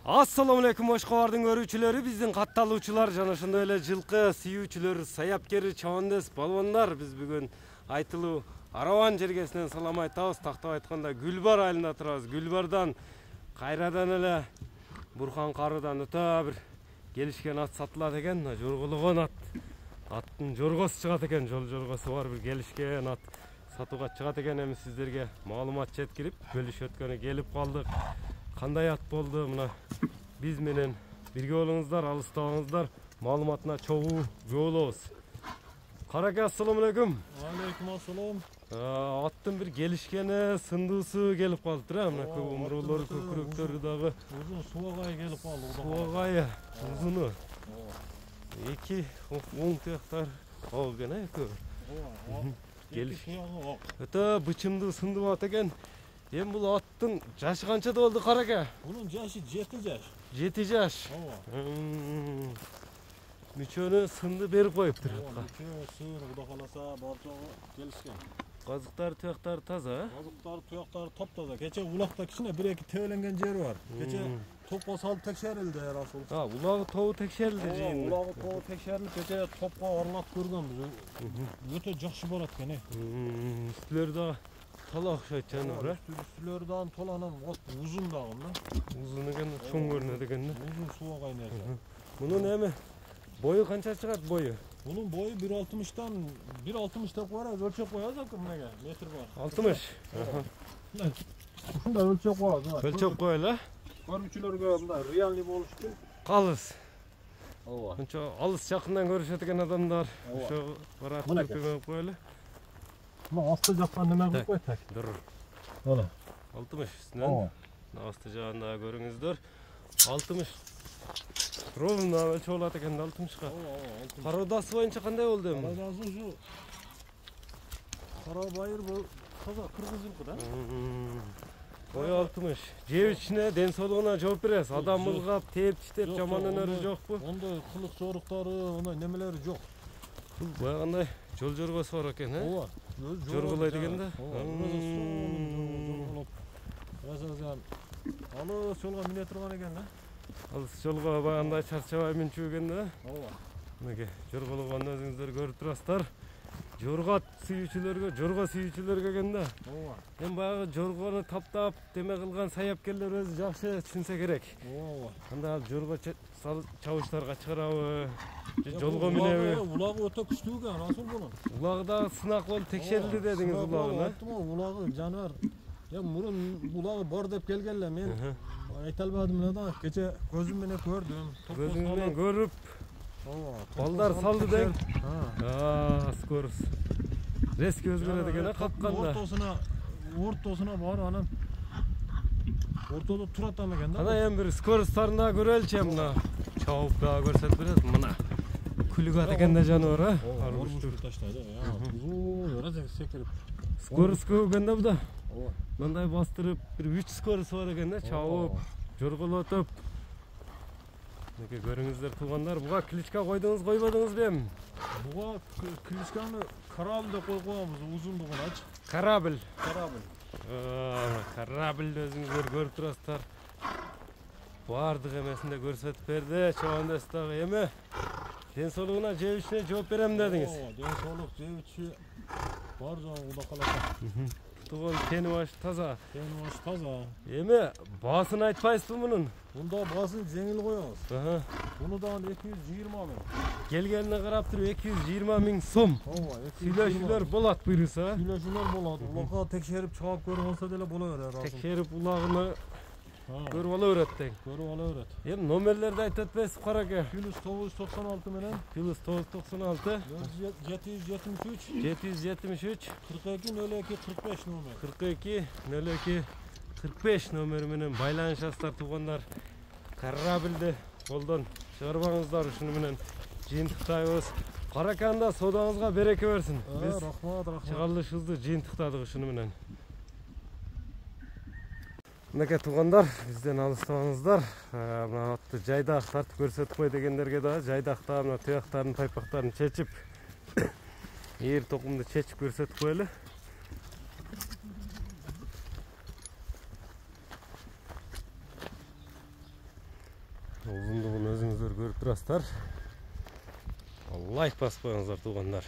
Assalamu alaikum Oşqo'bardын көрүүчүлөрү, биздин катталуучулар жана ошондой эле жылкы сүйүүчүлөр, саяпкер, чабандес, балбандар. Биз бүгүн айтылуу Араван жергесинен салам айтабыз. Тактап айтканда Гүлбар айылында турабыз. Гүлбардан кайрадан эле Бурхан Карыдан өтө бир келишкен ат сатылат экен. Жоргологон ат. Аттын жоргосу чыгат экен, жол жоргосу бар бир келишкен ат сатууга чыгат экен. Эми сиздерге маалымат жеткирип, бөлүшүп өткөнү келип калдык. Кандай ат болду? Мына биз менен бирге болуңуздар, алыстабаңыздар, маалыматына чогуу күбө болобуз. Карака, ассаламу алейкум. Алейкум ассалам. Аттын бир келишкени, сындуусу келип калыптыр, мына умурлору, көкүрөктөрү дагы. Узун суагай келип калды. Суагай, узуну. 2 тыяктар ок экен, экөө. Келишкен. Өтө бычымдуу, сындуу ат экен. Эми бул аттын жашы канча болду, Карака? Bunun жашы 7 жаш. 7 жаш. Мүчөнү сынды берип коюптур. Мүчө сыр, Кудай кааласа, бар жогу келишкен. Казыктар, туяктары таза, Казыктар, туяктары топ-таза. Кече улакта кичине 1-2 тебеленген жери бар. Кече топко салып текшерилди, Расул. Улагы тобу текшерилди жыйын. Улагы тобу текшерилип, кече топко орлап көргөнбүз. Өтө жакшы барат экен. Үстүлөрү да тола окшойт жаныбар, Үстүлөрү да тола, анан узун дагы мына. Узун экен, чоң көрүнөт экен. Узун суагай нерсе. Мунун эми бою канча чыгат, бою? Bunun boyu 1.60'dan 1.60 деп koyarız, ölçek koyarız akım nege, metr var. 60. Şunda ölçek koyarız. Ölçek koyala. Görmüşçülerge bunda realni boluş için. Kalız. Ova. Bunca alыс жақынdan görüşetigen adamlar. Şu barak köpüme koyala. Buna astı jaktan neme koyup koytak. Dur. Ola. 60 üstünden. Astı jağında görüңүздөр. 60. Ровно ölçü olat eken 60'ga. Karodası boyunca kanday oldu emi? Karodası şu Kara bayır bu toza kırgız yılkı da. Boyu 60. Jeb içine den soluğuna жооп бересиз. Адам мылгап, тээп, тиштеп, жаман өнөрү жокпу? Ондай кылык жоруктары, ондай немелери жок. Бул баягындай жол жоргосу бар экен, Ооба. Жорголойт экен да. Жасазан. Алыс жолго мине турган экен да. Алыс жолго баягындай чарчабай минчү экен да. Ооба. Мынеке жорголгонду өзүңүздөр көрүп турасыздар. Жорго сүйүүчүлөргө, жорго сүйүүчүлөргө экен да. Ооба. Эми баягы жоргону таптап, деме кылган саяпкерлер өзү жакшы түшүнсө керек. Ооба. Анда жорго чабыштарга чыгарабы, жолго минеби? Улагы өтө күчтүү экен, Расул бунун. Улагы да сынак болуп текшерилди дедиңиз улагын, Айттым го, улагы жаныбар. Эми мурун улагы бар деп келген эле мен айта албадым эле да. Кече көзүм менен көрдүм. Көзүң менен көрүп, балдар салды дең. Скорость. Резко өзгөрөт экен, капканда. Ортосуна бар, анан ортодо турат экен да. Ана эми бир скоросттарын да көрөлүчү, мына чабып да көрсөтүп берет. Мына күлүк ат экен да жаныбар, Ормуштуп таштайды. Узун разек секирип. Скорость көп экен да буда. Мындай бастырып, бир 3 скорость бар экен да, чабып, жорголотуп. Мынеке көрүңүздөр туугандар, буга кличка койдуңуз, койбодуңузбу эми? Буга кличканы корабль деп койгонбуз, узундугунач. Корабль. Корабль. Корабль өзүңүздөр көрүп турасыздар. Бардык эмесинде көрсөтүп берди, чабандес дагы эми ден соолугуна, жеп ичине жооп берем дедиңиз. Ден соолук, жеп ичи бар жагы Кудай кааласа. Туган тени баш таза. Тени баш таза. Эми баасын айтпайсызбы мунун? Мында баасын жеңил коебуз. Буну да 220 миң. Келгенине карап туруп 220 миң сом. Ооба, сүйлөшүүлөр болот буйруса. Сүйлөшүүлөр болот. Улакка текшерип чыгып көрүп алса деле боло берет. Текшерип улагыны көрүп ала берет тең. Көрүп ала берет. Эми номерлерди айтып атпайсызбы, Карака? +996 менен +996 773 773 42 02 45 номер. 42 02 45 номери менен байланышасыздар туугандар. Корабльди колдон чыгарбаңыздар, ушуну менен жыйынтыктайбыз. Караканда содаңызга береке берсин. Биз рахмат. чыгарылышыбызды жыйынтыктадык ушуну менен. Мынеке туугандар, бизден алыстабаңыздар. Мына атты жайдак тартып көрсөтүп кой дегендерге да жайдакта мына туяктарын, тайпактарын чечип, ээр токумду чечип көрсөтүп коелу. Узундугун өзүңүздөр көрүп турасыздар. Лайк басып коюңуздар туугандар.